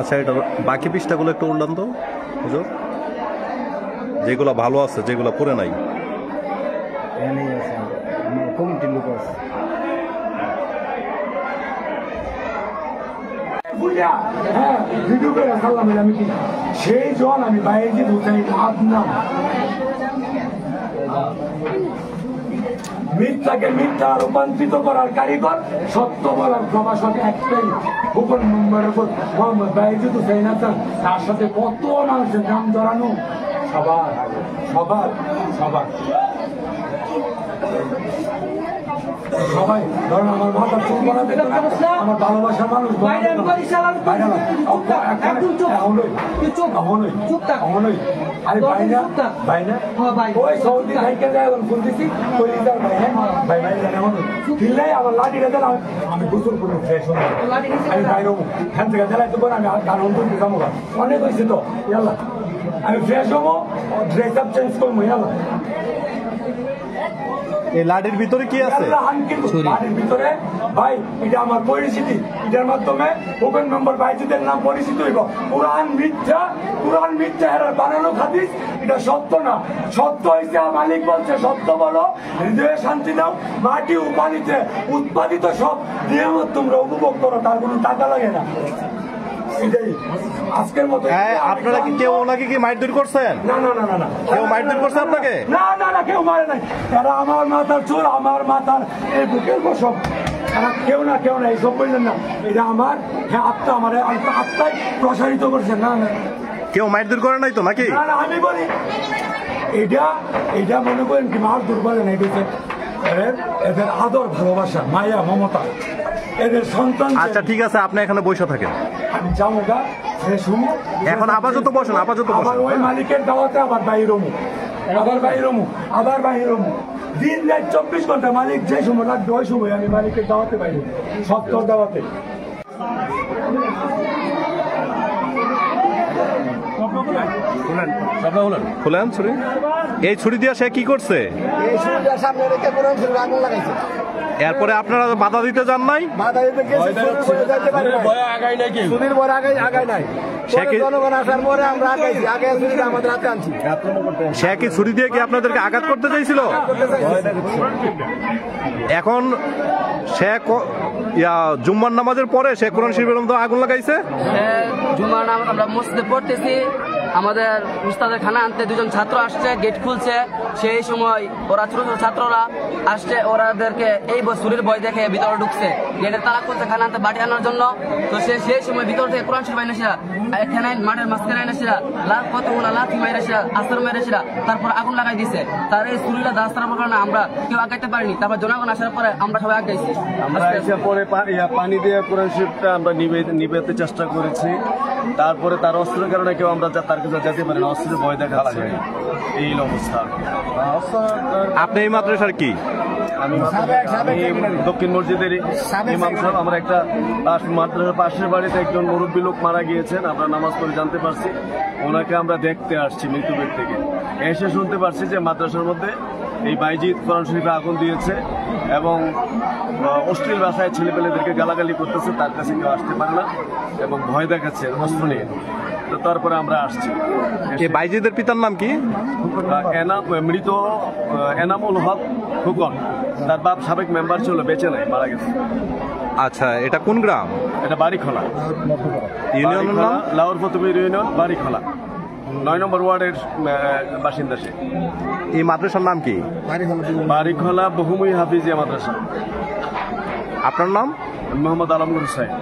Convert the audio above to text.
আচ্ছা, এটা বাকি পৃষ্ঠাগুলো একটু উল্টান তো হুজুর, যেগুলো ভালো আছে, যেগুলো পড়ে নাই। সেই জন আমি বাইরে আদনাম মিথ্যাকে মিথ্যা রূপান্তরিত করার কারিগর, সত্য বলার প্রভাষক একটাই হুকুম নম্বরের উপর মোহাম্মদ বাইজিদ হুসাইন হাসান। তার সাথে কত মানুষের নাম জড়ানো, সবার সবার সবার সবাই ধরেন আমার মাথার চুল বানা দিত না, আমার ভালোবাসার মানুষ আরে বাইনা বাইনা ওই সৌদি থেকে যায় ফোন দিছি কলিজার বাইনা ভাই ভাই জানে মানুষ কিল্লাই আমার লাঠিটা দেন, আমি গোসল করে ফ্রেশ হই, আমি বাইরে ফ্যান থেকে দেলাই তো আমি গান অন্তর দিতাম, অনেক হয়েছে তো ইয়াল্লা আমি ফ্রেশ হবো, ড্রেস আপ চেঞ্জ করবো ইয়াল্লা। এই লাঠির ভিতরে কি আছে? লাঠির ভিতরে ভাই এটা আমার পরিচিতি, এটার মাধ্যমে ওপেন মেম্বার বাইজিদের নাম পরিচিত হইব। কোরআন মিথ্যা, কোরআন মিথ্যা এর বানানো হাদিস, এটা সত্য না। সত্য হইছে মালিক বলছে সত্য বলো, হৃদয়ে শান্তি নাও, মাটি ও পানিতে উৎপাদিত সব নিয়ামত তোমরা উপভোগ করো, তার কোনো টাকা লাগে না। আজকের মতো আপনারা কি কেউ ওনাকে কি মারধর করছেন? না না না না না, কেউ মারধর করছে আপনাকে? না না না, কেউ মারে নাই। এরা আমার মাথার চুল, আমার মাথার এই বুকের বসব, কেউ না কেউ না, এইসব বললেন না, এটা আমার আত্মা, আমার আত্মায় প্রসারিত করছে। না না, কেউ মারধর করে নাই তো নাকি? না না, আমি বলি এটা এটা মনে করেন কি মার দুর্বল না, এটা এদের আদর ভালোবাসা, মায়া মমতা, এদের সন্তান। আচ্ছা ঠিক আছে, আপনি এখানে বসে থাকেন, আমি যাবো গা ফ্রেশ হবো। এখন আপাতত বসেন, আপাতত আবার ওই মালিকের দাওয়াতে আবার বাইর হবো, আবার বাইর হবো, আবার বাইর হবো। দিন রাত 24 ঘন্টা মালিক যে সময় লাগবে ওই সময় আমি মালিকের দাওয়াতে বাইরে, সত্তর দাওয়াতে। খুলেন ছুরি। এই ছুরি দিয়ে সে কি করছে? এরপরে আপনারা বাধা দিতে যান নাই? সে কি ছুরি দিয়ে কি আপনাদেরকে আঘাত করতে চাইছিল? এখন সে জুম্মার নামাজের পরে সে কোরআন শরীফের মধ্যে আগুন লাগাইছে। জুম্মার নামাজ আমরা মসজিদে পড়তেছি, আমাদের উস্তাদের খানা আনতে দুজন ছাত্র আসছে, গেট খুলছে, সেই সময় ওরা ছোট ছোট ছাত্ররা আসছে, ওরাদেরকে এই ছুরির ভয় দেখে ভিতরে ঢুকছে, গেটের তালা খুলছে খানা আনতে বাটি আনার জন্য। তো সেই সময় ভিতর থেকে কোরআন শরীফ এনেছিলা, এখানে মাঠের মাঝখানে এনেছিলা, কতগুলো লাথি মাইরেছিলা, আস্তর মেরেছিলা, তারপর আগুন লাগাই দিছে। তার এই ছুরিটা দাস তার কারণে আমরা কেউ আগাইতে পারিনি। তারপর জনগণ আসার পরে আমরা সবাই আগাইছি। আমরা এসে পরে পানি দিয়ে কোরআন শরীফটা আমরা নিবেতে চেষ্টা করেছি। তারপরে তার অস্ত্রের কারণে কেউ আমরা তার কাছে যেতে পারি না, অস্ত্রের ভয় দেখাচ্ছে, এই অবস্থা। আপনি এই মাদ্রাসার কি? আমি দক্ষিণ মসজিদের ইমাম সাহেব। আমরা একটা মাদ্রাসার পাশের বাড়িতে একজন মুরব্বী লোক মারা গিয়েছেন, আমরা নামাজ পড়ে জানতে পারছি, ওনাকে আমরা দেখতে আসছি মৃত্যু বেড থেকে। এসে শুনতে পারছি যে মাদ্রাসার মধ্যে এই বাইজিদ কোরআন শরীফে আগুন দিয়েছে এবং অশ্লীল ভাষায় ছেলেপেলেদেরকে গালাগালি করতেছে, তার কাছে কেউ আসতে পারে না এবং ভয় দেখাচ্ছে অস্ত্র নিয়ে। তো তারপরে আমরা আসছি। বাইজিদের পিতার নাম কি? মৃত এনামুল হক ফুকন। তার বাপ সাবেক মেম্বার ছিল, বেঁচে নাই, মারা গেছে। আচ্ছা, এটা কোন গ্রাম? এটা বাড়িখোলা ইউনিয়নের নাম? লাউর ফতুমির ইউনিয়ন, বাড়িখোলা 9 নম্বর ওয়ার্ডের বাসিন্দা সে। এই মাদ্রাসার নাম কি? বাড়িখোলা বহুমুখী হাফিজিয়া মাদ্রাসা। আপনার নাম? মোহাম্মদ আলমগীর হুসাইন।